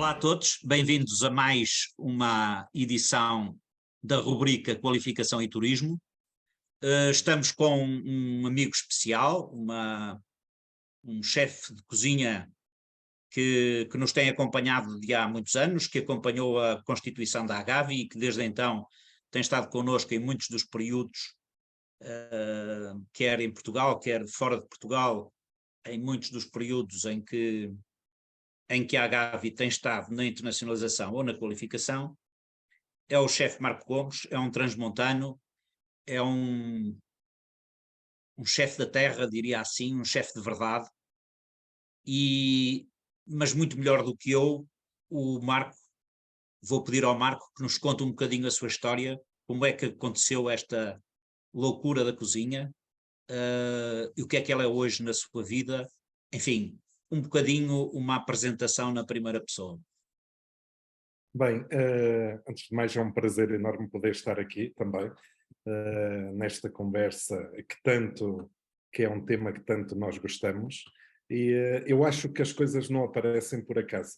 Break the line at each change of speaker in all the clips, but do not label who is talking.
Olá a todos, bem-vindos a mais uma edição da rubrica Qualificação e Turismo. Estamos com um amigo especial, um chefe de cozinha que nos tem acompanhado de há muitos anos, que acompanhou a constituição da Agavi e que desde então tem estado connosco em muitos dos períodos, quer em Portugal, quer fora de Portugal, em muitos dos períodos em que a Agavi tem estado na internacionalização ou na qualificação. É o chefe Marco Gomes, é um transmontano, é um chefe da terra, diria assim, um chefe de verdade, mas muito melhor do que eu, o Marco, vou pedir ao Marco que nos conte um bocadinho a sua história, como é que aconteceu esta loucura da cozinha, e o que é que ela é hoje na sua vida, enfim, um bocadinho uma apresentação na primeira pessoa.
Bem, antes de mais é um prazer enorme poder estar aqui também, nesta conversa que é um tema que tanto nós gostamos, e eu acho que as coisas não aparecem por acaso,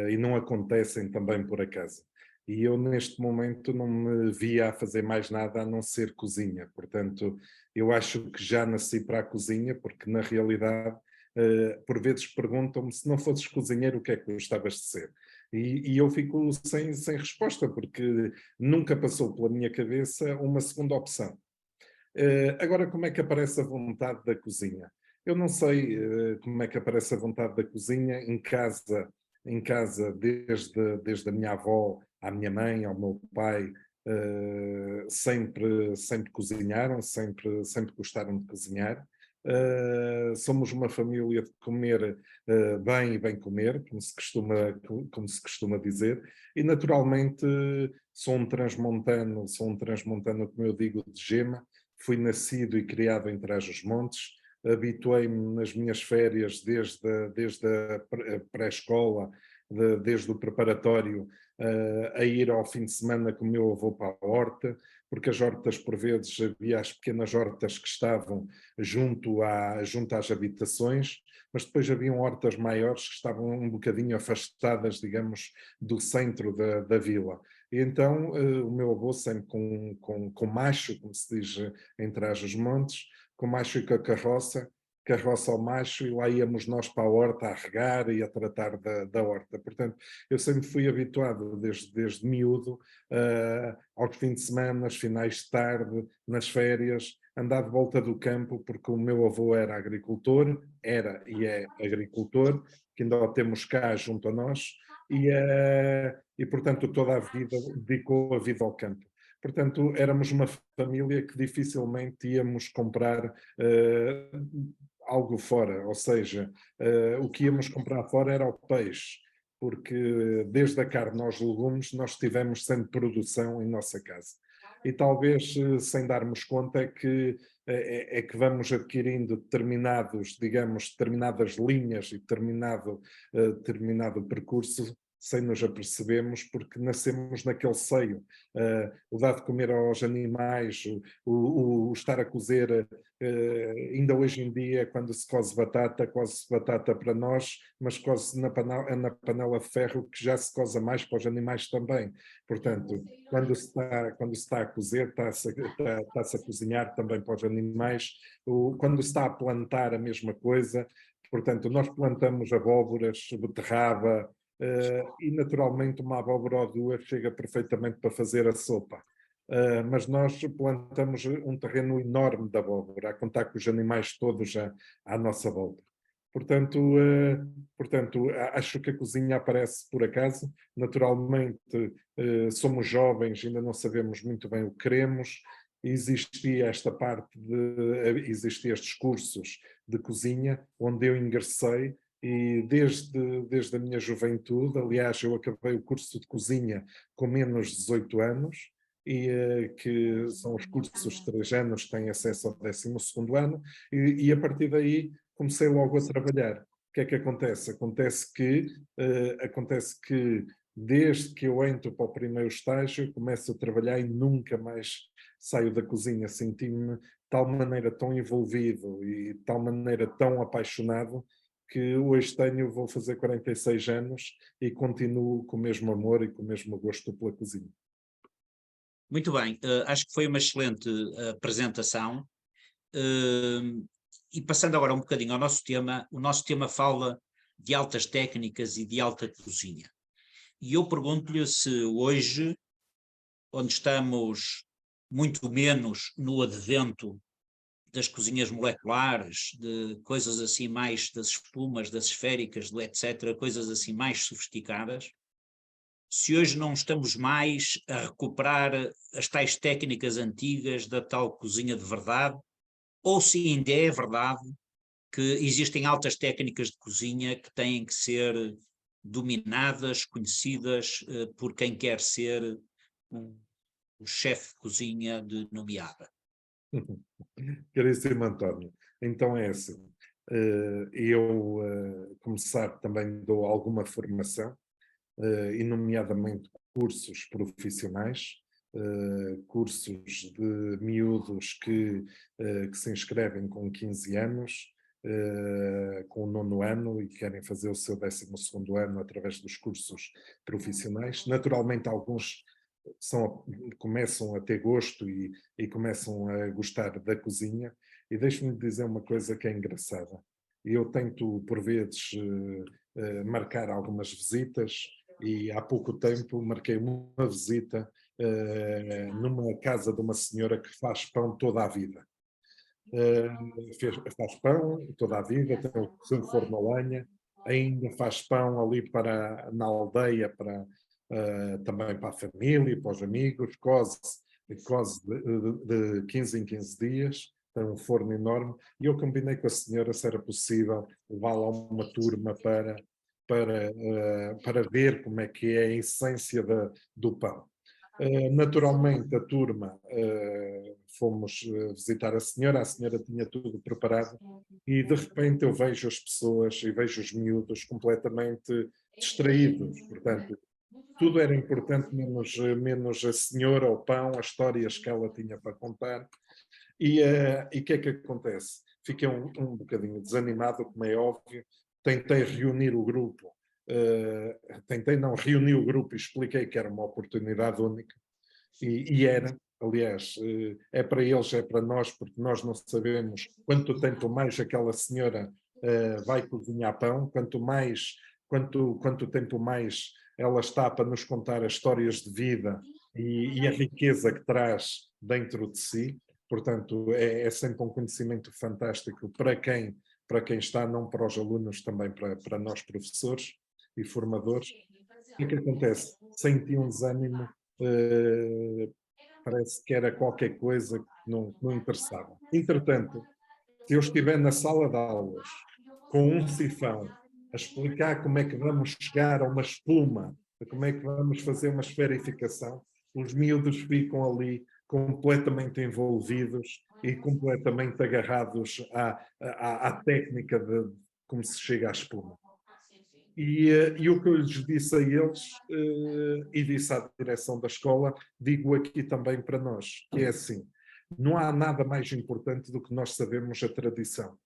e não acontecem também por acaso. E eu neste momento não me via a fazer mais nada a não ser cozinha, portanto eu acho que já nasci para a cozinha, porque na realidade por vezes perguntam-me, se não fosses cozinheiro o que é que gostavas de ser? E eu fico sem resposta, porque nunca passou pela minha cabeça uma segunda opção. Agora, como é que aparece a vontade da cozinha? Eu não sei como é que aparece a vontade da cozinha em casa desde a minha avó à minha mãe, ao meu pai, sempre cozinharam, sempre gostaram de cozinhar. Somos uma família de comer bem e bem comer, como se costuma dizer, e naturalmente sou um transmontano, como eu digo, de gema. Fui nascido e criado em Trás-os-Montes, habituei-me nas minhas férias desde a pré-escola, desde o preparatório, a ir ao fim de semana com o meu avô para a horta, porque as hortas, por vezes, havia as pequenas hortas que estavam junto às habitações, mas depois haviam hortas maiores que estavam um bocadinho afastadas, digamos, do centro da vila. E então o meu avô sempre com macho, como se diz em Trás-os-Montes, com macho e com a carroça ao macho, e lá íamos nós para a horta a regar e a tratar da horta. Portanto, eu sempre fui habituado desde miúdo, aos fins de semana, aos finais de tarde, nas férias, andar de volta do campo, porque o meu avô era agricultor, era e é agricultor, que ainda o temos cá junto a nós, e portanto toda a vida dedicou a vida ao campo. Portanto, éramos uma família que dificilmente íamos comprar algo fora, ou seja, o que íamos comprar fora era o peixe, porque desde a carne aos legumes nós tivemos sempre produção em nossa casa. E talvez, sem darmos conta, é que vamos adquirindo determinadas linhas e determinado percurso sem nos apercebemos, porque nascemos naquele seio. O dar de comer aos animais, o estar a cozer, ainda hoje em dia, quando se coze batata para nós, mas coze na panela de ferro, que já se coza mais para os animais também. Portanto, quando se está a cozer, está-se a cozinhar também para os animais. Quando se está a plantar, a mesma coisa. Portanto, nós plantamos abóboras, beterraba, e naturalmente uma abóbora ou duas chega perfeitamente para fazer a sopa. Mas nós plantamos um terreno enorme de abóbora, a contar com os animais todos à nossa volta. Portanto, acho que a cozinha aparece por acaso. Naturalmente, somos jovens, ainda não sabemos muito bem o que queremos. Existia estes cursos de cozinha, onde eu ingressei, e desde a minha juventude, aliás, eu acabei o curso de cozinha com menos de 18 anos, que são os cursos de 3 anos que têm acesso ao 12º ano, e a partir daí comecei logo a trabalhar. O que é que acontece? Acontece que desde que eu entro para o primeiro estágio, começo a trabalhar e nunca mais saio da cozinha. Senti-me de tal maneira tão envolvido e de tal maneira tão apaixonado que hoje tenho, vou fazer 46 anos e continuo com o mesmo amor e com o mesmo gosto pela cozinha.
Muito bem, acho que foi uma excelente apresentação. E passando agora um bocadinho ao nosso tema, o nosso tema fala de altas técnicas e de alta cozinha. E eu pergunto-lhe se hoje, onde estamos muito menos no advento das cozinhas moleculares, de coisas assim mais das espumas, das esféricas, do etc., coisas assim mais sofisticadas, se hoje não estamos mais a recuperar as tais técnicas antigas da tal cozinha de verdade, ou se ainda é verdade que existem altas técnicas de cozinha que têm que ser dominadas, conhecidas por quem quer ser um chefe de cozinha de nomeada.
Caríssimo António, então é assim, eu, como sabe, também dou alguma formação, e nomeadamente cursos profissionais, cursos de miúdos que se inscrevem com 15 anos, com o 9º ano e querem fazer o seu 12º ano através dos cursos profissionais. Naturalmente, alguns começam a ter gosto e começam a gostar da cozinha. E deixe-me dizer uma coisa que é engraçada. Eu tento, por vezes, marcar algumas visitas e há pouco tempo marquei uma visita numa casa de uma senhora que faz pão toda a vida. Faz pão toda a vida, tem o seu forno a lenha, ainda faz pão ali na aldeia, também para a família, para os amigos, cose de 15 em 15 dias, tem um forno enorme, e eu combinei com a senhora se era possível levá-la a uma turma para ver como é que é a essência do pão. Naturalmente, a turma, fomos visitar a senhora tinha tudo preparado e de repente eu vejo as pessoas e vejo os miúdos completamente distraídos, portanto, tudo era importante menos a senhora, o pão, as histórias que ela tinha para contar. E o que é que acontece? Fiquei um bocadinho desanimado, como é óbvio, tentei reunir o grupo, reuni o grupo e expliquei que era uma oportunidade única, e era, aliás, é para eles, é para nós, porque nós não sabemos quanto tempo mais aquela senhora vai cozinhar pão, quanto tempo mais ela está para nos contar as histórias de vida e a riqueza que traz dentro de si. Portanto, é sempre um conhecimento fantástico para quem está, não para os alunos, também para nós professores e formadores. O que acontece? Senti um desânimo, parece que era qualquer coisa que não interessava. Entretanto, se eu estiver na sala de aulas com um sifão a explicar como é que vamos chegar a uma espuma, como é que vamos fazer uma esferificação, os miúdos ficam ali completamente envolvidos e completamente agarrados à técnica de como se chega à espuma. E o que eu lhes disse a eles, e disse à direção da escola, digo aqui também para nós, que é assim, não há nada mais importante do que nós sabermos a tradição.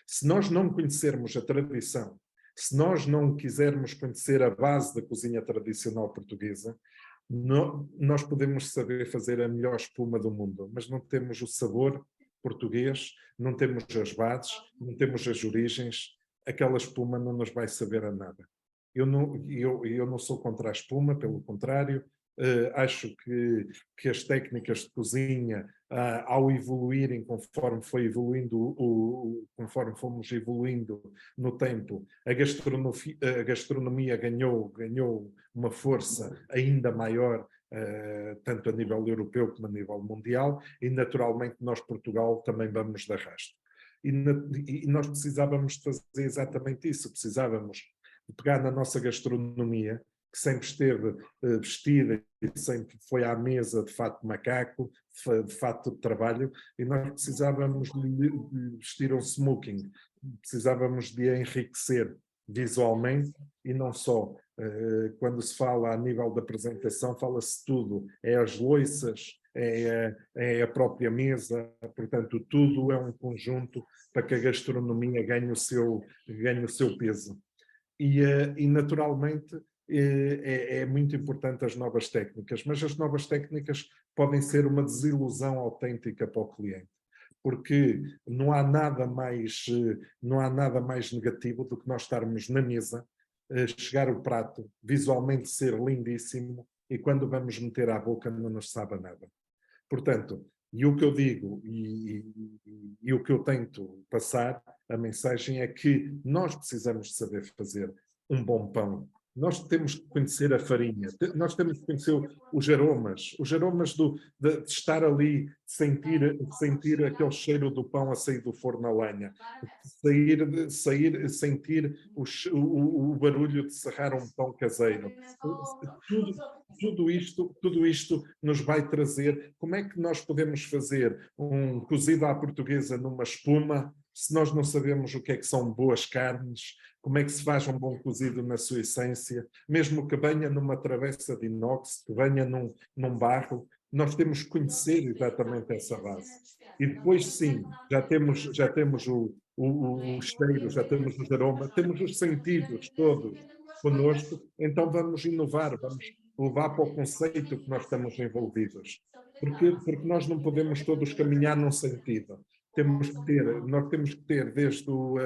Se nós não conhecermos a tradição, se nós não quisermos conhecer a base da cozinha tradicional portuguesa, nós podemos saber fazer a melhor espuma do mundo, mas não temos o sabor português, não temos as bases, não temos as origens, aquela espuma não nos vai saber a nada. Eu não sou contra a espuma, pelo contrário, acho que as técnicas de cozinha, ao evoluírem conforme conforme fomos evoluindo no tempo, a gastronomia ganhou uma força ainda maior, tanto a nível europeu como a nível mundial, e naturalmente nós, Portugal, também vamos de arrasto. E nós precisávamos de fazer exatamente isso, precisávamos de pegar na nossa gastronomia, que sempre esteve vestida e sempre foi à mesa de fato de macaco, de fato de trabalho, e nós precisávamos de vestir um smoking, precisávamos de enriquecer visualmente e não só. Quando se fala a nível da apresentação, fala-se tudo, é as loiças, é a própria mesa, portanto, tudo é um conjunto para que a gastronomia ganhe o seu peso. E naturalmente, é muito importante as novas técnicas, mas as novas técnicas podem ser uma desilusão autêntica para o cliente, porque não há nada mais negativo do que nós estarmos na mesa, chegar o prato, visualmente ser lindíssimo, e quando vamos meter à boca não nos sabe a nada. Portanto, e o que eu digo e o que eu tento passar, a mensagem é que nós precisamos saber fazer um bom pão. Nós temos que conhecer a farinha, nós temos que conhecer os aromas de estar ali, sentir aquele cheiro do pão a sair do forno a lenha, sentir o barulho de serrar um pão caseiro. Tudo isto nos vai trazer. Como é que nós podemos fazer um cozido à portuguesa numa espuma se nós não sabemos o que é que são boas carnes? Como é que se faz um bom cozido na sua essência? Mesmo que venha numa travessa de inox, que venha num barro, nós temos que conhecer exatamente essa base. E depois, sim, já temos o cheiro, já temos os aromas, temos os sentidos todos connosco, então vamos inovar, vamos levar para o conceito que nós estamos envolvidos. Porque nós não podemos todos caminhar num sentido. Nós temos que ter desde do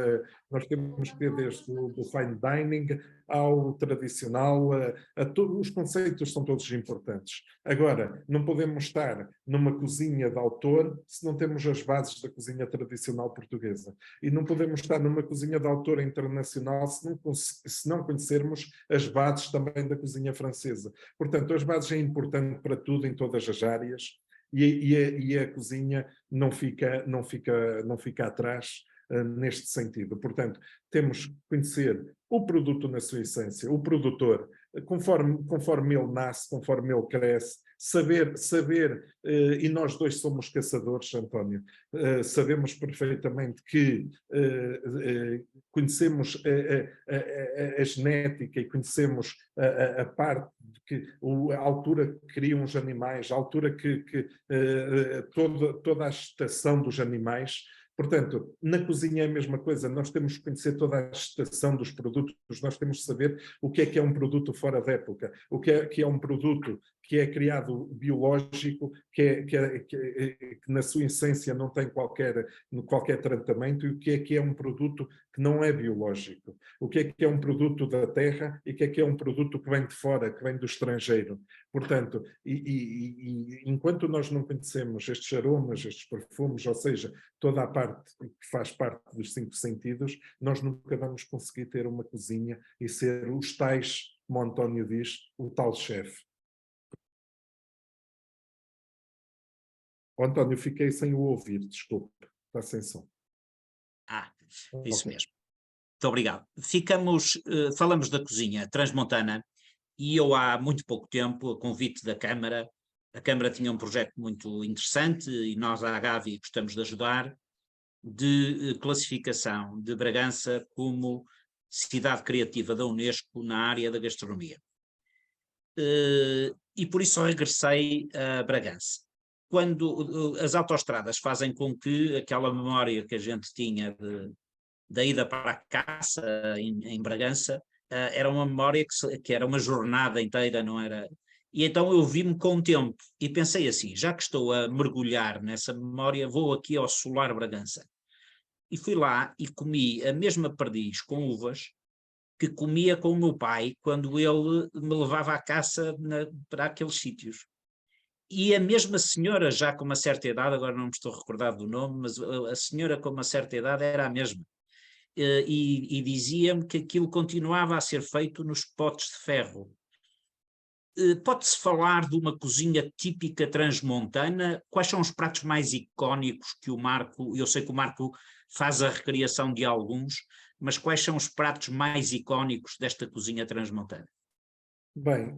fine dining ao tradicional, a todos os conceitos são todos importantes. Agora, não podemos estar numa cozinha de autor se não temos as bases da cozinha tradicional portuguesa. E não podemos estar numa cozinha de autor internacional se não conhecermos as bases também da cozinha francesa. Portanto, as bases é importante para tudo, em todas as áreas. E a cozinha não fica atrás neste sentido. Portanto, temos que conhecer o produto na sua essência, o produtor, conforme ele nasce, conforme ele cresce, saber e nós dois somos caçadores, António, sabemos perfeitamente que conhecemos a genética e conhecemos a parte de que a altura que criam os animais, a altura toda a gestação dos animais. Portanto, na cozinha é a mesma coisa, nós temos que conhecer toda a gestação dos produtos, nós temos que saber o que é um produto fora de época, o que é um produto que é criado biológico, que na sua essência não tem qualquer tratamento, e o que é um produto que não é biológico, o que é um produto da terra e o que é um produto que vem de fora, que vem do estrangeiro. Portanto, enquanto nós não conhecemos estes aromas, estes perfumes, ou seja, toda a parte que faz parte dos 5 sentidos, nós nunca vamos conseguir ter uma cozinha e ser os tais, como o António diz, o tal chefe. António, fiquei sem o ouvir, desculpe, está sem som.
Isso
Okay.
mesmo. Muito obrigado. Falamos da cozinha transmontana, e eu há muito pouco tempo, a convite da Câmara, a Câmara tinha um projeto muito interessante e nós, à Gavi, gostamos de ajudar, de classificação de Bragança como cidade criativa da Unesco na área da gastronomia. E por isso regressei a Bragança. Quando as autoestradas fazem com que aquela memória que a gente tinha da ida para a caça em Bragança, era uma memória que era uma jornada inteira, não era? E então eu vi-me com o tempo e pensei assim, já que estou a mergulhar nessa memória, vou aqui ao Solar Bragança. E fui lá e comi a mesma perdiz com uvas que comia com o meu pai quando ele me levava à caça para aqueles sítios. E a mesma senhora, já com uma certa idade, agora não me estou recordado do nome, mas a senhora com uma certa idade era a mesma. E dizia-me que aquilo continuava a ser feito nos potes de ferro. Pode-se falar de uma cozinha típica transmontana? Quais são os pratos mais icónicos que o Marco, eu sei que o Marco faz a recriação de alguns, mas quais são os pratos mais icónicos desta cozinha transmontana?
Bem,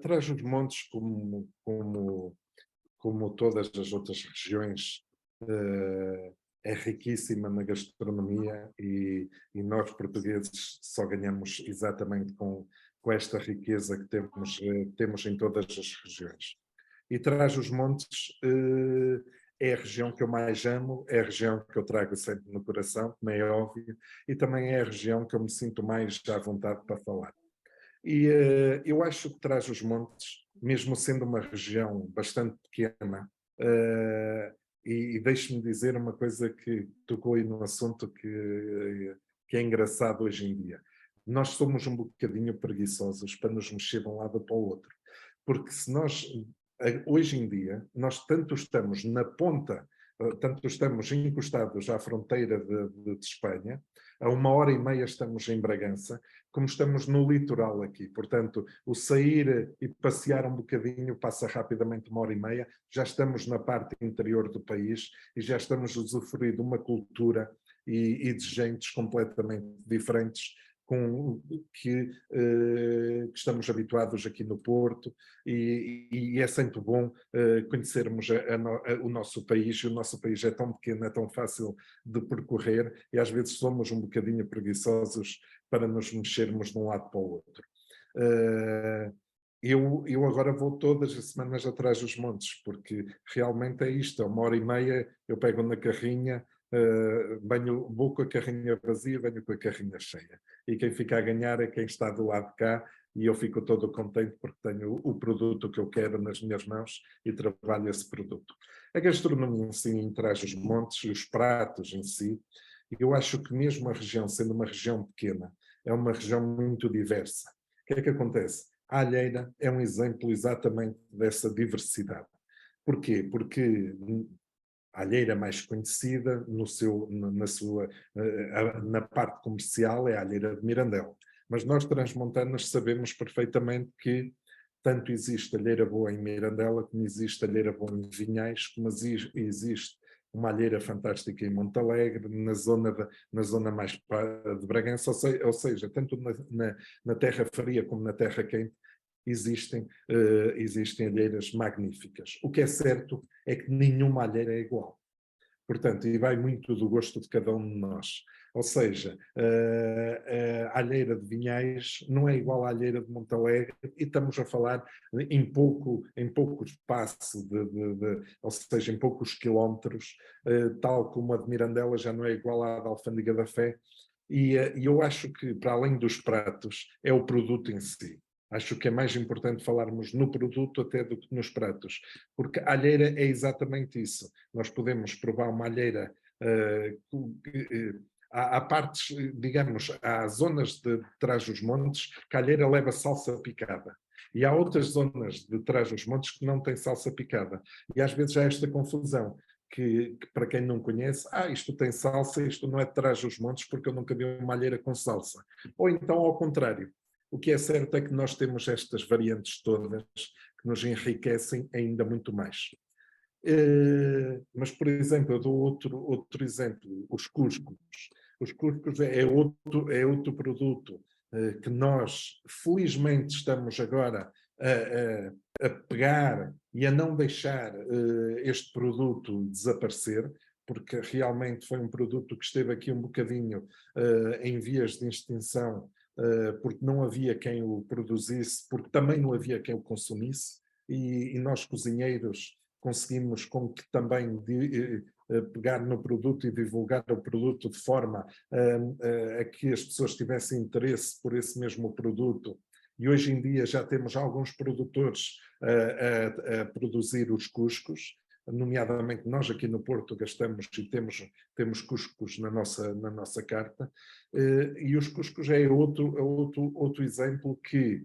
Trás-os-Montes, como todas as outras regiões, é riquíssima na gastronomia e nós portugueses só ganhamos exatamente com esta riqueza que temos em todas as regiões. E Trás-os-Montes é a região que eu mais amo, é a região que eu trago sempre no coração, como é óbvio, e também é a região que eu me sinto mais à vontade para falar. E eu acho que Trás-os-Montes, mesmo sendo uma região bastante pequena, e deixe-me dizer uma coisa que tocou aí num assunto que é engraçado hoje em dia. Nós somos um bocadinho preguiçosos para nos mexer de um lado para o outro. Porque se nós, hoje em dia, nós tanto estamos na ponta, tanto estamos encostados à fronteira de Espanha, a 1h30 estamos em Bragança, como estamos no litoral aqui. Portanto, o sair e passear um bocadinho passa rapidamente 1h30, já estamos na parte interior do país e já estamos a usufruir de uma cultura e de gentes completamente diferentes com que estamos habituados aqui no Porto, e é sempre bom conhecermos o nosso país, e o nosso país é tão pequeno, é tão fácil de percorrer, e às vezes somos um bocadinho preguiçosos para nos mexermos de um lado para o outro. Eu agora vou todas as semanas atrás dos montes, porque realmente é isto, 1h30 eu pego na carrinha, vou com a carrinha vazia, venho com a carrinha cheia. E quem fica a ganhar é quem está do lado de cá, e eu fico todo contente porque tenho o produto que eu quero nas minhas mãos e trabalho esse produto. A gastronomia em si traz os montes e os pratos em si, e eu acho que mesmo a região, sendo uma região pequena, é uma região muito diversa. O que é que acontece? A Alheira é um exemplo exatamente dessa diversidade. Porquê? Porque a Alheira mais conhecida na parte comercial é a Alheira de Mirandela. Mas nós transmontanos sabemos perfeitamente que tanto existe alheira boa em Mirandela, como existe alheira boa em Vinhais, como existe uma alheira fantástica em Montalegre, na zona mais de Bragança, ou seja, tanto na terra fria como na terra quente, existem alheiras magníficas. O que é certo é que nenhuma alheira é igual. Portanto, e vai muito do gosto de cada um de nós. Ou seja, a alheira de Vinhais não é igual à alheira de Montalegre, e estamos a falar em pouco espaço, ou seja, em poucos quilómetros, tal como a de Mirandela já não é igual à da Alfândega da Fé. E eu acho que, para além dos pratos, é o produto em si. Acho que é mais importante falarmos no produto até do que nos pratos, porque a alheira é exatamente isso. Nós podemos provar uma alheira, há partes, digamos, há zonas de Trás-os-Montes que a alheira leva salsa picada. E há outras zonas de Trás-os-Montes que não têm salsa picada. E às vezes há esta confusão. Que para quem não conhece, isto tem salsa, isto não é de Trás-os-Montes porque eu nunca vi uma alheira com salsa. Ou então ao contrário. O que é certo é que nós temos estas variantes todas que nos enriquecem ainda muito mais. Mas, por exemplo, eu dou outro exemplo, os cuscos. Os cuscos é outro produto que nós, felizmente, estamos agora a pegar e a não deixar este produto desaparecer, porque realmente foi um produto que esteve aqui um bocadinho em vias de extinção, porque não havia quem o produzisse, porque também não havia quem o consumisse, e nós cozinheiros conseguimos com que também pegar no produto e divulgar o produto de forma a que as pessoas tivessem interesse por esse mesmo produto. E hoje em dia já temos alguns produtores a produzir os cuscos, nomeadamente nós aqui no Porto gastamos e temos cuscos na nossa carta, e os cuscos é outro exemplo que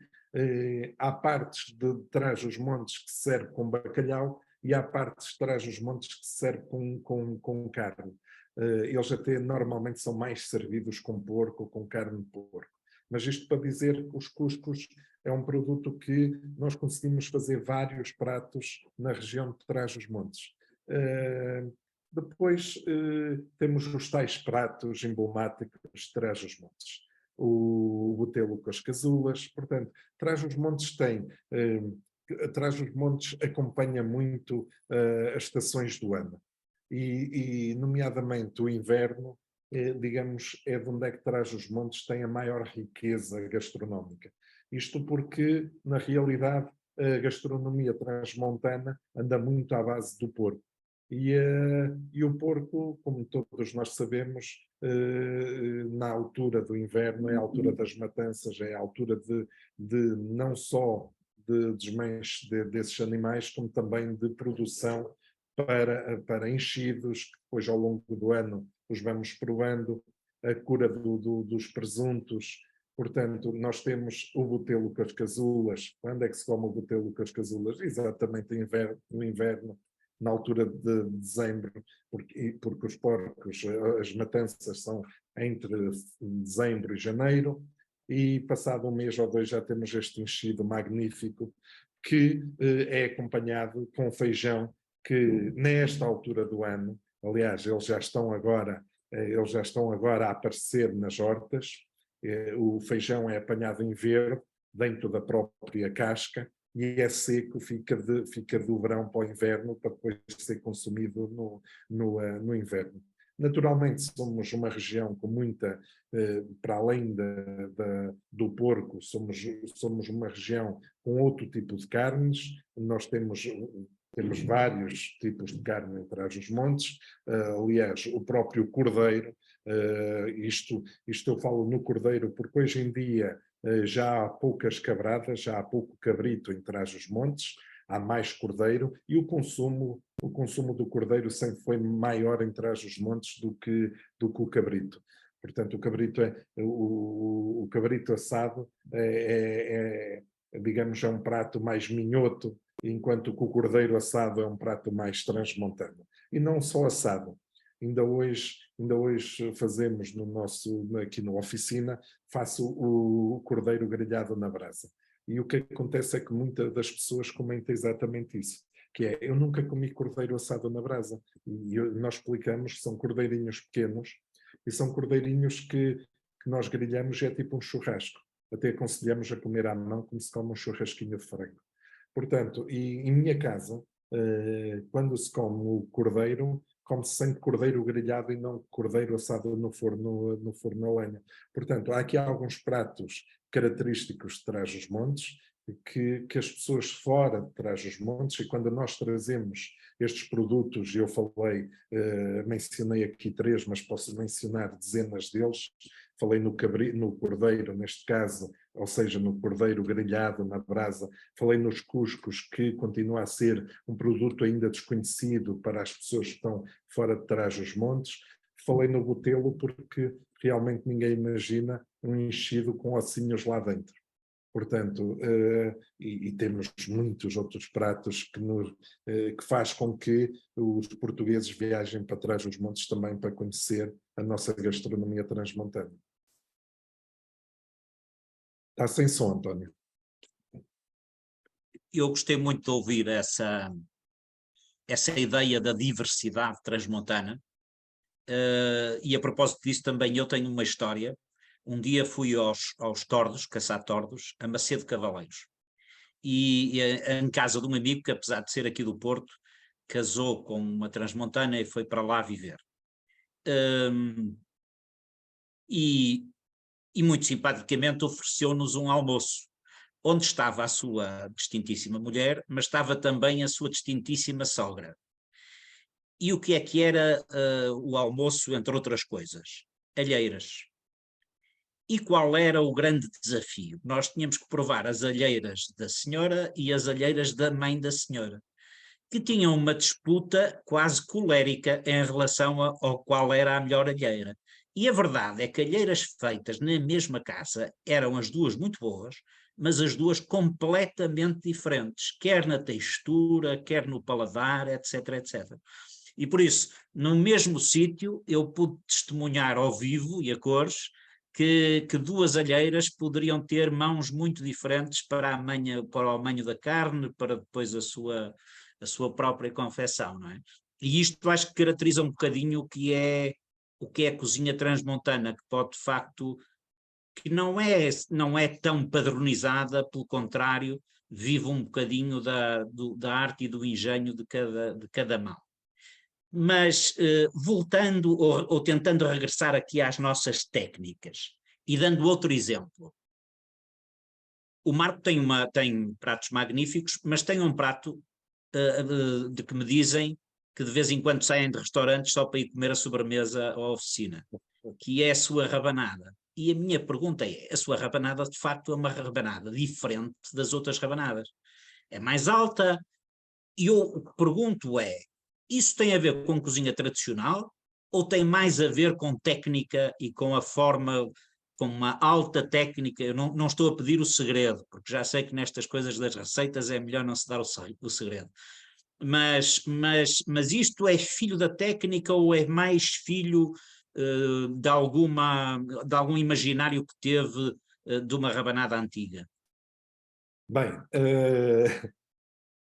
há partes de Trás-os-Montes que se serve com bacalhau e há partes de Trás-os-Montes que se serve com carne. Eles até normalmente são mais servidos com porco ou com carne de porco. Mas isto para dizer que os cuscos é um produto que nós conseguimos fazer vários pratos na região de Trás-os-Montes. Depois temos os tais pratos emblemáticos de Trás-os-Montes. O botelo com as casulas, portanto, Trás-os-Montes tem... Trás-os-Montes acompanha muito as estações do ano. E nomeadamente o inverno, digamos, é de onde é que Trás-os-Montes tem a maior riqueza gastronómica. Isto porque, na realidade, a gastronomia transmontana anda muito à base do porco. E o porco, como todos nós sabemos, na altura do inverno, é a altura das matanças, é a altura de não só de desmanche desses animais, como também de produção para enchidos, que depois ao longo do ano os vamos provando, a cura dos presuntos. Portanto, nós temos o botelo com as casulas. Quando é que se come o botelo com as casulas? Exatamente no inverno, na altura de dezembro, porque os porcos, as matanças são entre dezembro e janeiro, e passado um mês ou dois já temos este enchido magnífico, que é acompanhado com feijão, que nesta altura do ano, aliás, eles já estão agora a aparecer nas hortas. O feijão é apanhado em verde, dentro da própria casca, e é seco, fica do verão para o inverno, para depois ser consumido no inverno. Naturalmente, somos uma região com muita, para além do porco, somos uma região com outro tipo de carnes. Nós temos vários tipos de carne em Trás-os-Montes, aliás, o próprio cordeiro, isto eu falo no cordeiro porque hoje em dia já há poucas cabradas, já há pouco cabrito em Trás-os-Montes, há mais cordeiro, e o consumo do cordeiro sempre foi maior em Trás-os-Montes do que o cabrito. Portanto, o cabrito assado digamos, é um prato mais minhoto, enquanto que o cordeiro assado é um prato mais transmontano. E não só assado. Ainda hoje fazemos aqui na oficina, faço o cordeiro grelhado na brasa. E o que acontece é que muitas das pessoas comentam exatamente isso, que é, eu nunca comi cordeiro assado na brasa. E nós explicamos que são cordeirinhos pequenos, e são cordeirinhos que nós grelhamos, é tipo um churrasco. Até aconselhamos a comer à mão como se come um churrasquinho de frango. Portanto, e em minha casa, quando se come o cordeiro, come-se sempre cordeiro grelhado e não cordeiro assado no forno a lenha. Portanto, há aqui alguns pratos característicos de Trás-os-Montes que as pessoas fora de Trás-os-Montes, e quando nós trazemos estes produtos, eu mencionei aqui 3, mas posso mencionar dezenas deles. Falei no cordeiro, neste caso, ou seja, no cordeiro grelhado na brasa. Falei nos cuscos, que continua a ser um produto ainda desconhecido para as pessoas que estão fora de Trás-os-Montes. Falei no botelo porque realmente ninguém imagina um enchido com ossinhos lá dentro. Portanto, e temos muitos outros pratos que faz com que os portugueses viajem para Trás-os-Montes também para conhecer a nossa gastronomia transmontana. Está sem som, António.
Eu gostei muito de ouvir essa ideia da diversidade transmontana, e a propósito disso também eu tenho uma história. Um dia fui aos tordos, caçar tordos, a Macedo Cavaleiros, e em casa de um amigo que, apesar de ser aqui do Porto, casou com uma transmontana e foi para lá viver. E muito simpaticamente ofereceu-nos um almoço, onde estava a sua distintíssima mulher, mas estava também a sua distintíssima sogra. E o que era o almoço, entre outras coisas? Alheiras. E qual era o grande desafio? Nós tínhamos que provar as alheiras da senhora e as alheiras da mãe da senhora, que tinham uma disputa quase colérica em relação ao qual era a melhor alheira. E a verdade é que alheiras feitas na mesma casa eram as duas muito boas, mas as duas completamente diferentes, quer na textura, quer no paladar, etc, etc. E por isso, no mesmo sítio, eu pude testemunhar ao vivo e a cores que duas alheiras poderiam ter mãos muito diferentes para o amanho da carne, para depois a sua própria confecção, não é? E isto acho que caracteriza um bocadinho o que é a cozinha transmontana, que pode de facto, que não é tão padronizada, pelo contrário, vive um bocadinho da arte e do engenho de cada mão. Mas voltando ou tentando regressar aqui às nossas técnicas e dando outro exemplo, o Marco tem pratos magníficos, mas tem um prato de que me dizem que de vez em quando saem de restaurantes só para ir comer a sobremesa à oficina, que é a sua rabanada. E a minha pergunta é, a sua rabanada de facto é uma rabanada diferente das outras rabanadas? É mais alta? E eu o que pergunto é, isso tem a ver com cozinha tradicional ou tem mais a ver com técnica e com a forma, com uma alta técnica? Eu não estou a pedir o segredo, porque já sei que nestas coisas das receitas é melhor não se dar o segredo. Mas isto é filho da técnica ou é mais filho de algum imaginário que teve de uma rabanada antiga?
Bem,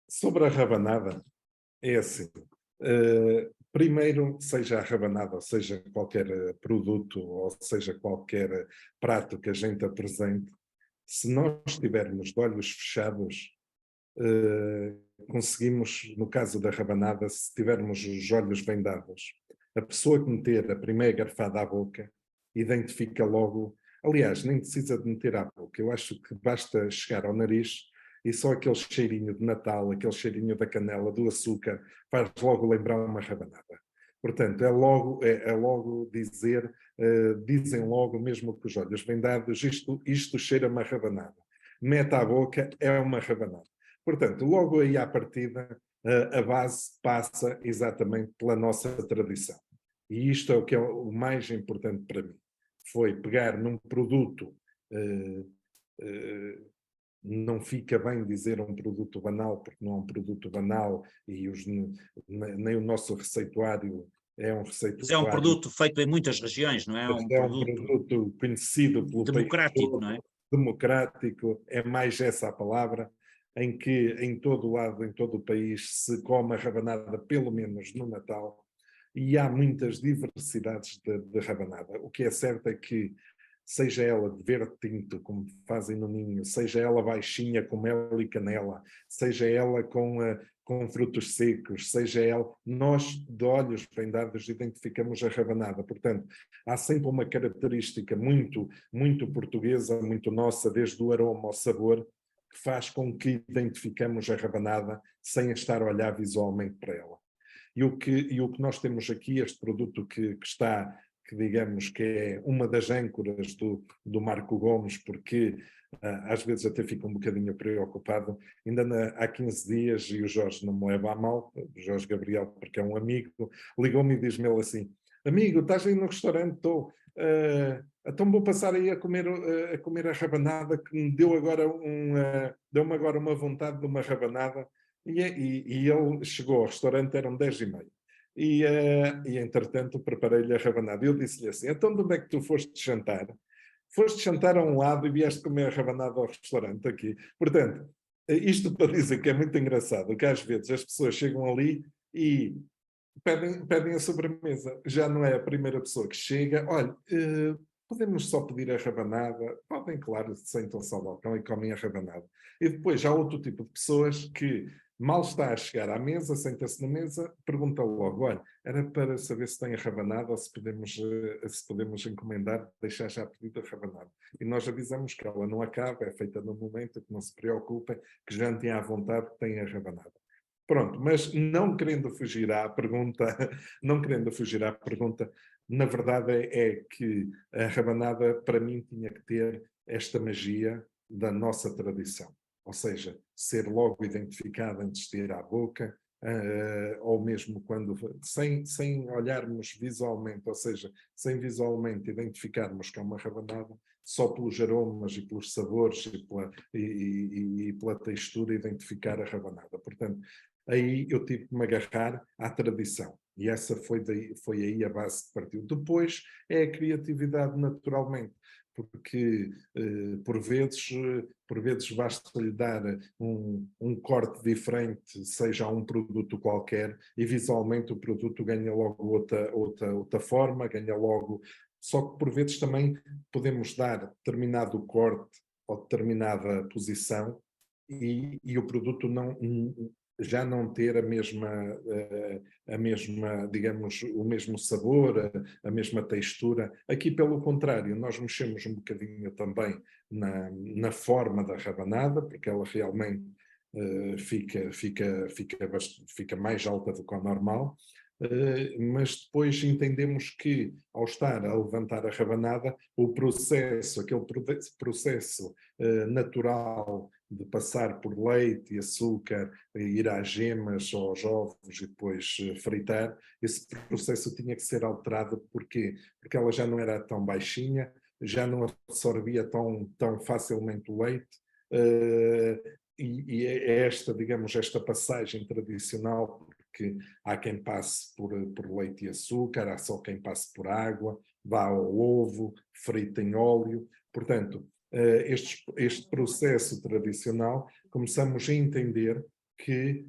sobre a rabanada, é assim. Primeiro, seja a rabanada, ou seja qualquer produto, ou seja qualquer prato que a gente apresente, se nós estivermos de olhos fechados, conseguimos, no caso da rabanada, se tivermos os olhos vendados, a pessoa que meter a primeira garfada à boca identifica logo. Aliás, nem precisa de meter à boca, eu acho que basta chegar ao nariz e só aquele cheirinho de Natal, aquele cheirinho da canela, do açúcar, faz logo lembrar uma rabanada. Portanto, é logo dizer, dizem logo, mesmo com os olhos vendados, isto cheira uma rabanada. Mete à boca, é uma rabanada. Portanto, logo aí à partida, a base passa exatamente pela nossa tradição. E isto é o que é o mais importante para mim. Foi pegar num produto, não fica bem dizer um produto banal, porque não é um produto banal e nem o nosso receituário é um
Mas é um
receituário,
produto feito em muitas regiões, não é? É um
é um
produto
produto conhecido pelo país
democrático,
todo,
não é?
democrático, é mais essa a palavra, em que em todo o lado, em todo o país, se come a rabanada, pelo menos no Natal, e há muitas diversidades de rabanada. O que é certo é que, seja ela de verde tinto, como fazem no Ninho, seja ela baixinha com mel e canela, seja ela com frutos secos, seja ela, nós de olhos vendados identificamos a rabanada. Portanto, há sempre uma característica muito, muito portuguesa, muito nossa, desde o aroma ao sabor, que faz com que identificamos a rabanada sem estar a olhar visualmente para ela. E o que nós temos aqui, este produto que está, que digamos que é uma das âncoras do Marco Gomes, porque às vezes até fico um bocadinho preocupado. Há 15 dias, e o Jorge não me leva a mal, o Jorge Gabriel, porque é um amigo, ligou-me e diz-me ele assim: amigo, estás aí no restaurante? Estou. Então vou passar aí a comer a rabanada que me deu agora deu-me agora uma vontade de uma rabanada. E ele chegou ao restaurante, eram 10h30. E entretanto, preparei-lhe a rabanada. Eu disse-lhe assim: então, de onde é que tu foste jantar? Foste jantar a um lado e vieste comer a rabanada ao restaurante aqui. Portanto, isto para dizer que é muito engraçado, que às vezes as pessoas chegam ali e pedem a sobremesa. Já não é a primeira pessoa que chega. Olha, podemos só pedir a rabanada? Podem, claro, sentam-se ao balcão e comem a rabanada. E depois há outro tipo de pessoas que mal está a chegar à mesa, senta-se na mesa, pergunta logo: olha, era para saber se tem a rabanada ou se podemos encomendar, deixar já pedido a rabanada. E nós avisamos que ela não acaba, é feita no momento, que não se preocupem, que já têm à vontade que tem a rabanada. Pronto, mas não querendo fugir à pergunta, não querendo fugir à pergunta, na verdade é que a rabanada para mim tinha que ter esta magia da nossa tradição, ou seja, ser logo identificada antes de ir à boca, ou mesmo quando, sem olharmos visualmente, ou seja, sem visualmente identificarmos que é uma rabanada, só pelos aromas e pelos sabores e pela textura identificar a rabanada. Portanto, aí eu tive que me agarrar à tradição. E essa foi aí a base que partiu. Depois é a criatividade naturalmente, porque por vezes basta-lhe dar um corte diferente, seja a um produto qualquer, e visualmente o produto ganha logo outra forma, ganha logo. Só que por vezes também podemos dar determinado corte ou determinada posição e o produto já não ter digamos, o mesmo sabor, a mesma textura. Aqui, pelo contrário, nós mexemos um bocadinho também na forma da rabanada, porque ela realmente fica mais alta do que o normal. Mas depois entendemos que, ao estar a levantar a rabanada, aquele processo natural de passar por leite e açúcar, ir às gemas ou aos ovos e depois fritar, esse processo tinha que ser alterado. Porquê? Porque ela já não era tão baixinha, já não absorvia tão facilmente o leite, e é esta, digamos, esta passagem tradicional, porque há quem passe por leite e açúcar, há só quem passe por água, vá ao ovo, frita em óleo. Portanto, este processo tradicional, começamos a entender que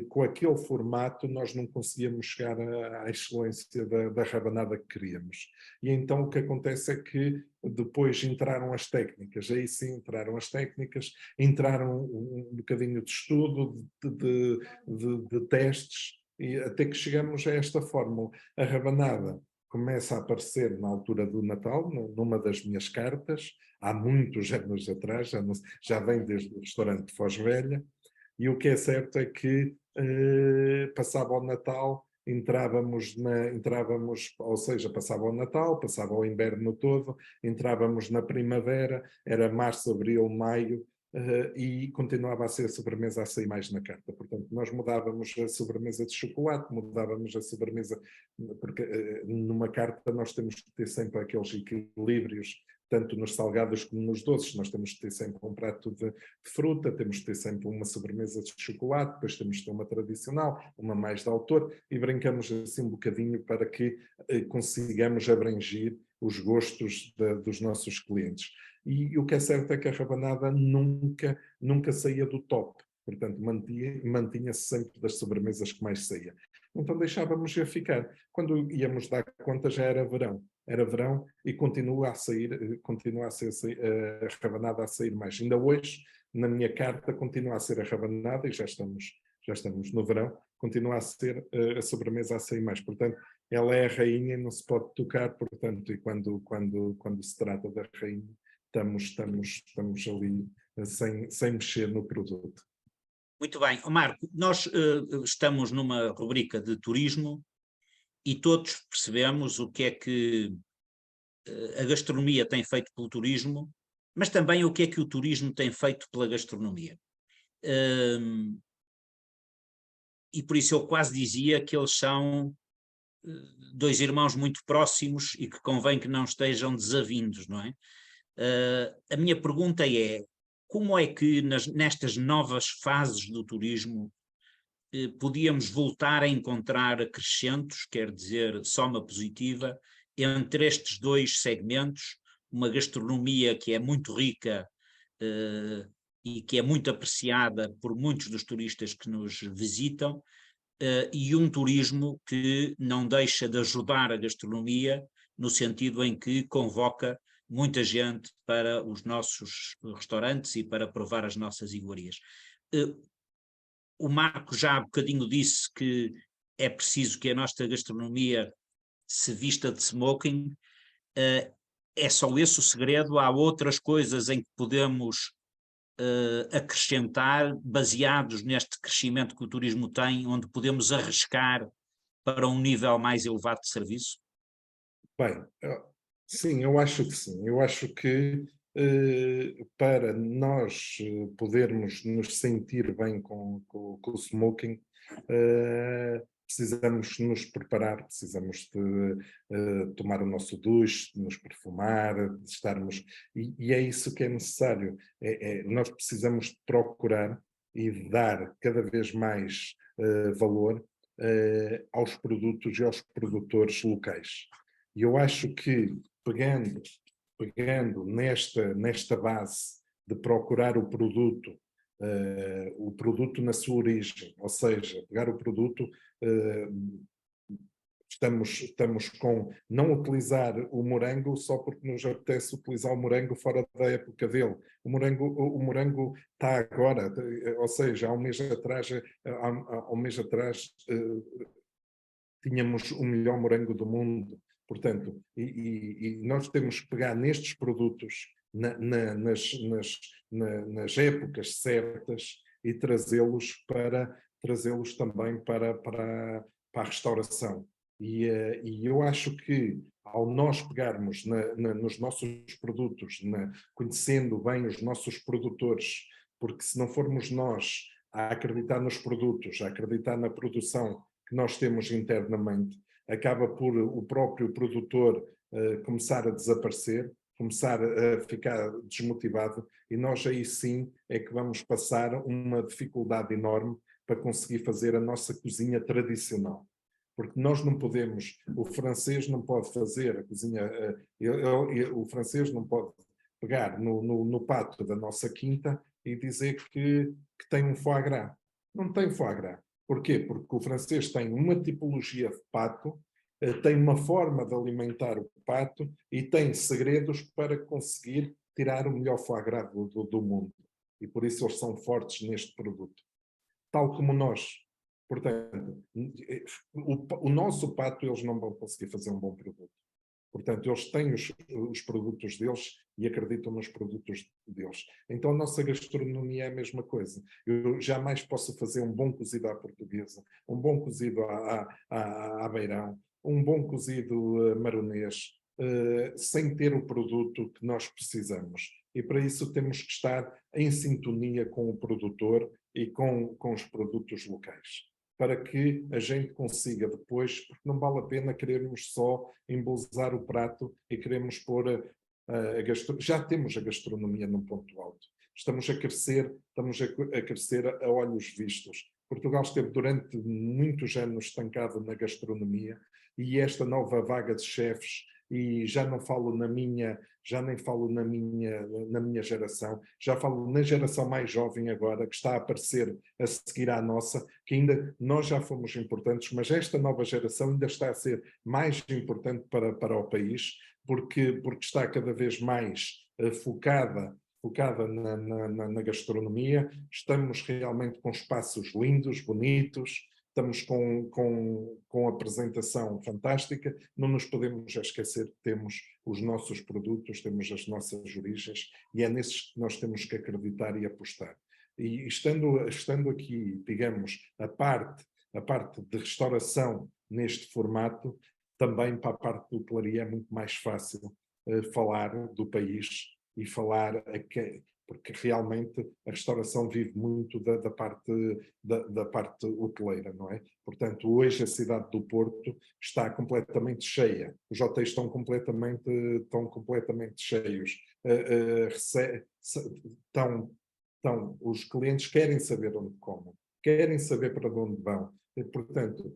com aquele formato nós não conseguíamos chegar à excelência da rabanada que queríamos. E então o que acontece é que depois entraram as técnicas, aí sim entraram as técnicas, entraram um bocadinho de estudo, de testes, e até que chegamos a esta fórmula. A rabanada começa a aparecer na altura do Natal, numa das minhas cartas, há muitos anos atrás, já vem desde o restaurante Foz Velha, e o que é certo é que passava o Natal, entrávamos, ou seja, passava o Natal, passava o inverno todo, entrávamos na primavera, era março, abril, maio, e continuava a ser a sobremesa a sair mais na carta. Portanto, nós mudávamos a sobremesa de chocolate, mudávamos a sobremesa, porque numa carta nós temos que ter sempre aqueles equilíbrios, tanto nos salgados como nos doces. Nós temos que ter sempre um prato de fruta, temos que ter sempre uma sobremesa de chocolate, depois temos que ter uma tradicional, uma mais de autor, e brincamos assim um bocadinho para que consigamos abranger os gostos dos nossos clientes. E o que é certo é que a rabanada nunca saía do top. Portanto, mantinha-se sempre das sobremesas que mais saía. Então deixávamos-a ficar. Quando íamos dar conta já era verão. Era verão e continua a ser a rabanada a sair mais. Ainda hoje, na minha carta, continua a ser a rabanada, e já estamos no verão, continua a ser a sobremesa a sair mais. Portanto, ela é a rainha e não se pode tocar, portanto, e quando se trata da rainha, estamos ali sem mexer no produto.
Muito bem. Marco, nós estamos numa rubrica de turismo e todos percebemos o que é que a gastronomia tem feito pelo turismo, mas também o que é que o turismo tem feito pela gastronomia. E por isso eu quase dizia que eles são dois irmãos muito próximos e que convém que não estejam desavindos, não é? A minha pergunta é, como é que nestas novas fases do turismo podíamos voltar a encontrar acrescentos, quer dizer, soma positiva, entre estes dois segmentos, uma gastronomia que é muito rica e que é muito apreciada por muitos dos turistas que nos visitam, e um turismo que não deixa de ajudar a gastronomia, no sentido em que convoca muita gente para os nossos restaurantes e para provar as nossas iguarias. O Marco já há bocadinho disse que é preciso que a nossa gastronomia se vista de smoking. É só esse o segredo? Há outras coisas em que podemos acrescentar, baseados neste crescimento que o turismo tem, onde podemos arriscar para um nível mais elevado de serviço?
Bem, sim, eu acho que sim. Eu acho que para nós podermos nos sentir bem com o smoking, precisamos nos preparar, precisamos de tomar o nosso duche, de nos perfumar, de estarmos... E é isso que é necessário. Nós precisamos de procurar e de dar cada vez mais valor aos produtos e aos produtores locais. E eu acho que, pegando nesta base de procurar o produto na sua origem, ou seja, pegar o produto Estamos com não utilizar o morango só porque nos apetece utilizar o morango fora da época dele. O morango está agora, ou seja, há um mês atrás, tínhamos o melhor morango do mundo. Portanto, e nós temos que pegar nestes produtos nas épocas certas e trazê-los também para a restauração. E eu acho que ao nós pegarmos nos nossos produtos, conhecendo bem os nossos produtores, porque se não formos nós a acreditar nos produtos, a acreditar na produção que nós temos internamente, acaba por o próprio produtor começar a desaparecer, começar a ficar desmotivado, e nós aí sim é que vamos passar uma dificuldade enorme para conseguir fazer a nossa cozinha tradicional. Porque nós não podemos, o francês não pode fazer a cozinha, o francês não pode pegar no pato da nossa quinta e dizer que tem um foie gras. Não tem foie gras. Porquê? Porque o francês tem uma tipologia de pato, tem uma forma de alimentar o pato e tem segredos para conseguir tirar o melhor foie gras do mundo. E por isso eles são fortes neste produto. Tal como nós. Portanto, o nosso pato eles não vão conseguir fazer um bom produto. Portanto, eles têm os produtos deles e acreditam nos produtos deles. Então, a nossa gastronomia é a mesma coisa. Eu jamais posso fazer um bom cozido à portuguesa, um bom cozido à beirão, um bom cozido maronês, sem ter o produto que nós precisamos. E para isso temos que estar em sintonia com o produtor e com os produtos locais, para que a gente consiga depois, porque não vale a pena querermos só embelezar o prato e queremos pôr a gastronomia. Já temos a gastronomia num ponto alto. Estamos a crescer a olhos vistos. Portugal esteve durante muitos anos estancado na gastronomia, e esta nova vaga de chefes, e já nem falo na minha geração, já falo na geração mais jovem agora, que está a aparecer a seguir à nossa, que ainda nós já fomos importantes, mas esta nova geração ainda está a ser mais importante para o país, porque está cada vez mais focada na gastronomia. Estamos realmente com espaços lindos, bonitos, estamos com apresentação fantástica, não nos podemos esquecer que temos os nossos produtos, temos as nossas origens, e é nesses que nós temos que acreditar e apostar. E estando aqui, digamos, a parte de restauração neste formato, também para a parte de hotelaria é muito mais fácil falar do país e falar porque realmente a restauração vive muito da parte hoteleira, não é? Portanto, hoje a cidade do Porto está completamente cheia, os hotéis estão completamente cheios, os clientes querem saber onde comem, querem saber para onde vão. Portanto,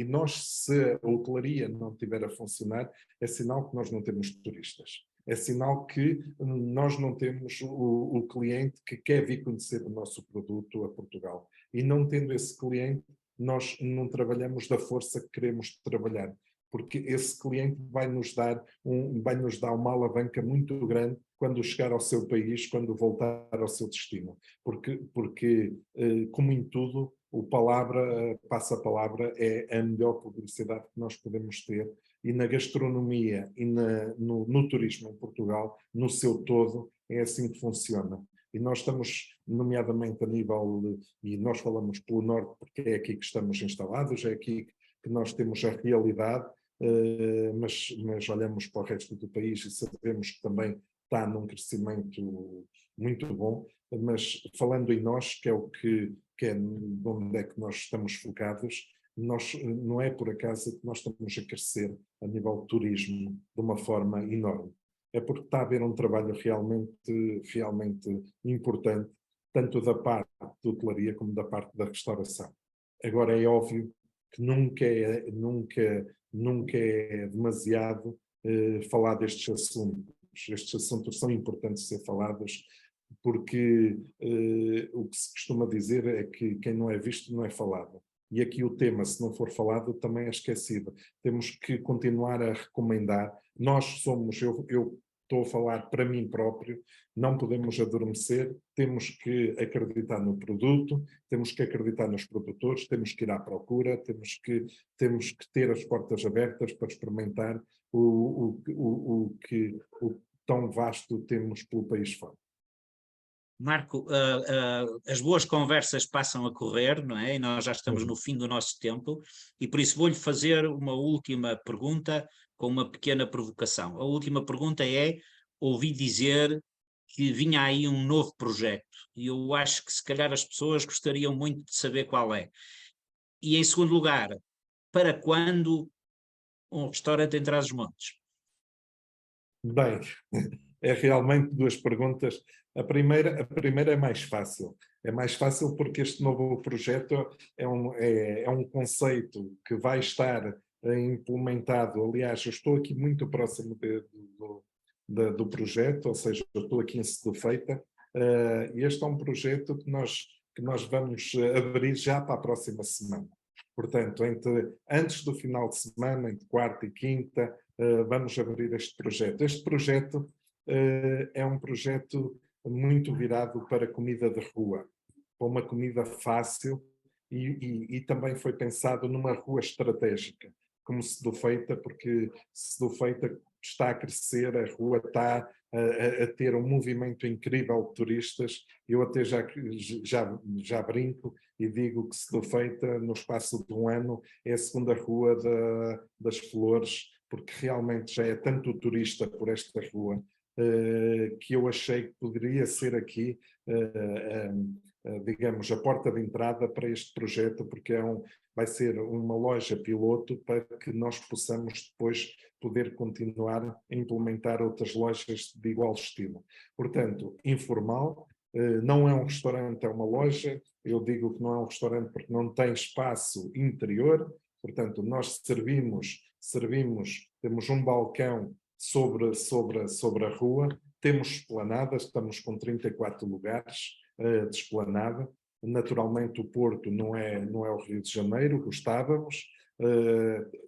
nós, se a hotelaria não estiver a funcionar, é sinal que nós não temos turistas. É sinal que nós não temos o cliente que quer vir conhecer o nosso produto a Portugal. E não tendo esse cliente, nós não trabalhamos da força que queremos trabalhar, porque esse cliente vai nos dar uma alavanca muito grande quando chegar ao seu país, quando voltar ao seu destino. Porque como em tudo, passa a palavra é a melhor publicidade que nós podemos ter, e na gastronomia e no turismo em Portugal, no seu todo, é assim que funciona. E nós estamos, nomeadamente a nível, e nós falamos pelo Norte porque é aqui que estamos instalados, é aqui que nós temos a realidade, mas olhamos para o resto do país e sabemos que também está num crescimento muito bom, mas falando em nós, que é onde é que nós estamos focados, não é por acaso que nós estamos a crescer a nível de turismo de uma forma enorme. É porque está a haver um trabalho realmente importante, tanto da parte da hotelaria como da parte da restauração. Agora é óbvio que nunca é demasiado falar destes assuntos. Estes assuntos são importantes de ser falados, porque o que se costuma dizer é que quem não é visto não é falado. e aqui o tema, se não for falado, também é esquecido. Temos que continuar a recomendar. Nós somos, eu estou a falar para mim próprio, não podemos adormecer, temos que acreditar no produto, temos que acreditar nos produtores, temos que ir à procura, temos que ter as portas abertas para experimentar o que tão vasto temos pelo país fora.
Marco, as boas conversas passam a correr, não é? E nós já estamos no fim do nosso tempo, e por isso vou-lhe fazer uma última pergunta com uma pequena provocação. A última pergunta é: ouvi dizer que vinha aí um novo projeto, e eu acho que se calhar as pessoas gostariam muito de saber qual é. E em segundo lugar, para quando um restaurante em Trás-os-Montes?
Bem, é realmente duas perguntas. A primeira é mais fácil. É mais fácil porque este novo projeto é um conceito que vai estar implementado. Aliás, eu estou aqui muito próximo do projeto, ou seja, eu estou aqui em Sedufeita. Este é um projeto que nós vamos abrir já para a próxima semana. Portanto, antes do final de semana, entre quarta e quinta, vamos abrir este projeto. Este projeto é um projeto muito virado para comida de rua, para uma comida fácil e também foi pensado numa rua estratégica, como Sedufeita, porque Sedufeita está a crescer, a rua está a ter um movimento incrível de turistas. Eu até já brinco e digo que Sedufeita, no espaço de um ano, é a segunda rua das flores, porque realmente já é tanto turista por esta rua que eu achei que poderia ser aqui, digamos, a porta de entrada para este projeto, porque vai ser uma loja piloto para que nós possamos depois poder continuar a implementar outras lojas de igual estilo. Portanto, informal, não é um restaurante, é uma loja. Eu digo que não é um restaurante porque não tem espaço interior, portanto, nós temos um balcão sobre a rua, temos esplanadas, estamos com 34 lugares de esplanada. Naturalmente o Porto não é o Rio de Janeiro, gostávamos,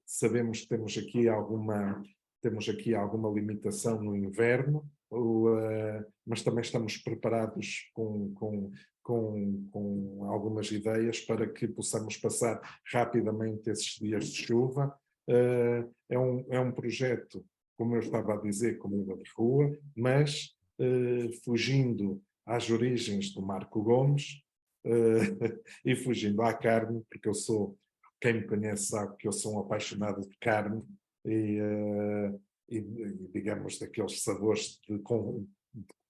sabemos que temos aqui alguma limitação no inverno, mas também estamos preparados com algumas ideias para que possamos passar rapidamente esses dias de chuva. É um projeto, como eu estava a dizer, comida de rua, mas fugindo às origens do Marco Gomes e fugindo à carne, porque quem me conhece sabe que eu sou um apaixonado de carne e digamos, daqueles sabores de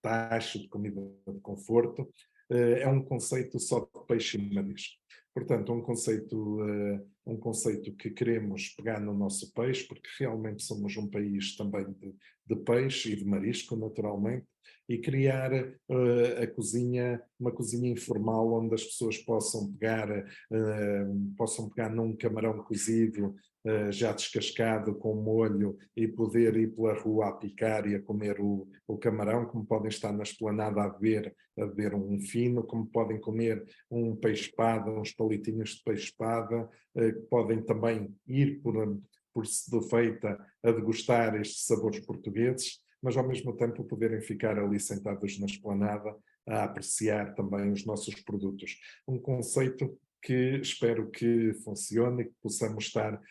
tacho, de comida de conforto. É um conceito só de peixe e marisco. Portanto, um conceito que queremos pegar no nosso peixe, porque realmente somos um país também de peixe e de marisco, naturalmente, e criar uma cozinha informal onde as pessoas possam pegar num camarão cozido, já descascado com molho, e poder ir pela rua a picar e a comer o camarão, como podem estar na esplanada a beber um fino, como podem comer um peixe-espada, uns palitinhos de peixe-espada, podem também ir por Sedufeita a degustar estes sabores portugueses, mas ao mesmo tempo poderem ficar ali sentados na esplanada a apreciar também os nossos produtos. Um conceito que espero que funcione e que possamos estar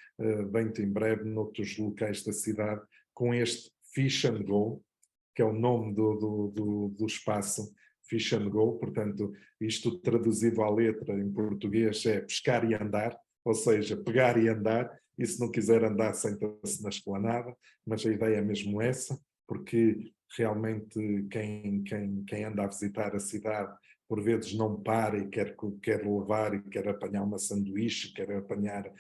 bem em breve noutros locais da cidade com este Fish and Go, que é o nome do espaço, Fish and Go. Portanto, isto traduzido à letra em português é pescar e andar, ou seja, pegar e andar, e se não quiser andar, senta-se na esplanada, mas a ideia é mesmo essa, porque realmente quem anda a visitar a cidade por vezes não para e quer levar e quer apanhar uma sanduíche, quer apanhar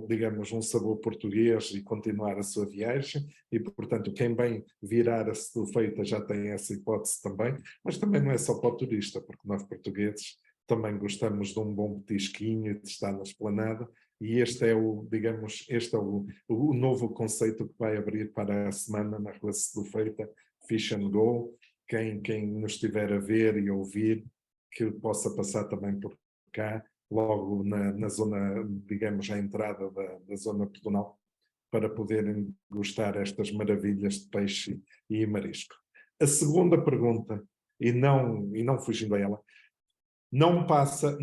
digamos, um sabor português e continuar a sua viagem, e portanto quem vem virar a Sedufeita já tem essa hipótese também, mas também não é só para o turista, porque nós portugueses também gostamos de um bom petisquinho e de estar na esplanada, e este é o novo conceito que vai abrir para a semana na Rua Sedufeita, Fish and Go. Quem nos estiver a ver e ouvir, que possa passar também por cá logo na zona, digamos, à entrada da zona pedonal, para poderem gostar estas maravilhas de peixe e marisco. A segunda pergunta, e não fugindo a ela, não passa,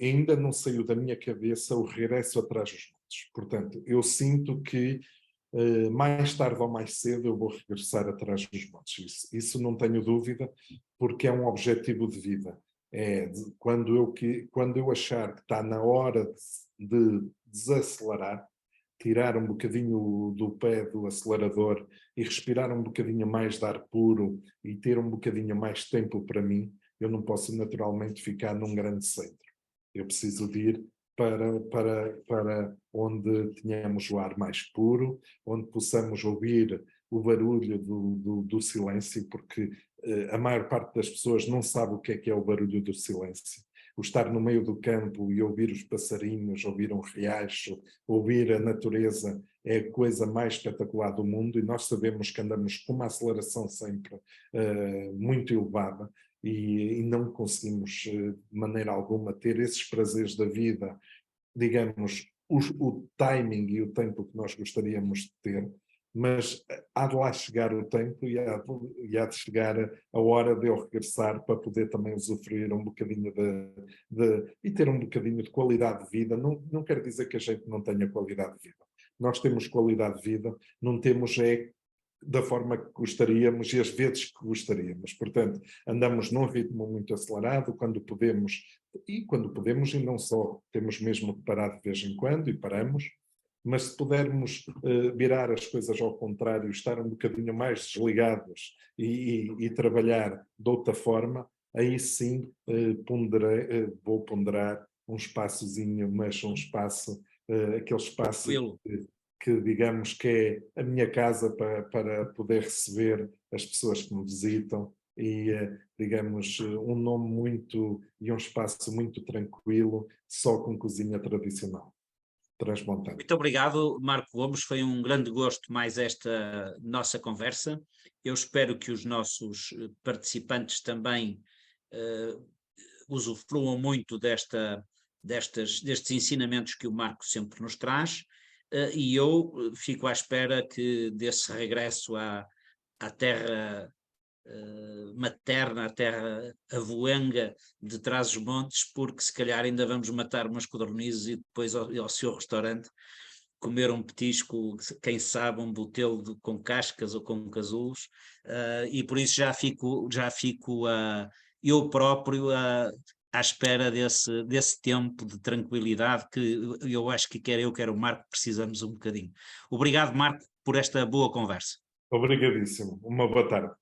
ainda não saiu da minha cabeça o regresso atrás dos montes. Portanto, eu sinto que mais tarde ou mais cedo eu vou regressar atrás dos montes. Isso não tenho dúvida, porque é um objetivo de vida. Quando eu achar que está na hora de desacelerar, tirar um bocadinho do pé do acelerador e respirar um bocadinho mais de ar puro e ter um bocadinho mais tempo para mim, eu não posso naturalmente ficar num grande centro. Eu preciso de ir para onde tenhamos o ar mais puro, onde possamos ouvir o barulho do silêncio, porque a maior parte das pessoas não sabe o que é o barulho do silêncio. O estar no meio do campo e ouvir os passarinhos, ouvir um riacho, ouvir a natureza é a coisa mais espetacular do mundo, e nós sabemos que andamos com uma aceleração sempre muito elevada, e não conseguimos de maneira alguma ter esses prazeres da vida, digamos, o timing e o tempo que nós gostaríamos de ter, mas há de lá chegar o tempo e há de chegar a hora de eu regressar para poder também usufruir um bocadinho e ter um bocadinho de qualidade de vida. Não quer dizer que a gente não tenha qualidade de vida. Nós temos qualidade de vida, não temos da forma que gostaríamos e as vezes que gostaríamos. Portanto, andamos num ritmo muito acelerado quando podemos, e não só, temos mesmo que parar de vez em quando, e paramos, mas se pudermos virar as coisas ao contrário, estar um bocadinho mais desligados e trabalhar de outra forma, aí sim vou ponderar um espaçozinho, mas um espaço, aquele espaço que digamos que é a minha casa para poder receber as pessoas que me visitam, e digamos um nome muito e um espaço muito tranquilo, só com cozinha tradicional transmontana.
Muito obrigado, Marco Gomes, foi um grande gosto mais esta nossa conversa. Eu espero que os nossos participantes também usufruam muito destes ensinamentos que o Marco sempre nos traz, e eu fico à espera que desse regresso à terra materna, a terra avoenga de Trás-os-Montes, porque se calhar ainda vamos matar umas codornizes e depois ao seu restaurante comer um petisco, quem sabe um botelo com cascas ou com casulos, e por isso já fico eu próprio à espera desse tempo de tranquilidade que eu acho que quer eu, quer o Marco, precisamos um bocadinho. Obrigado, Marco, por esta boa conversa.
Obrigadíssimo. Uma boa tarde.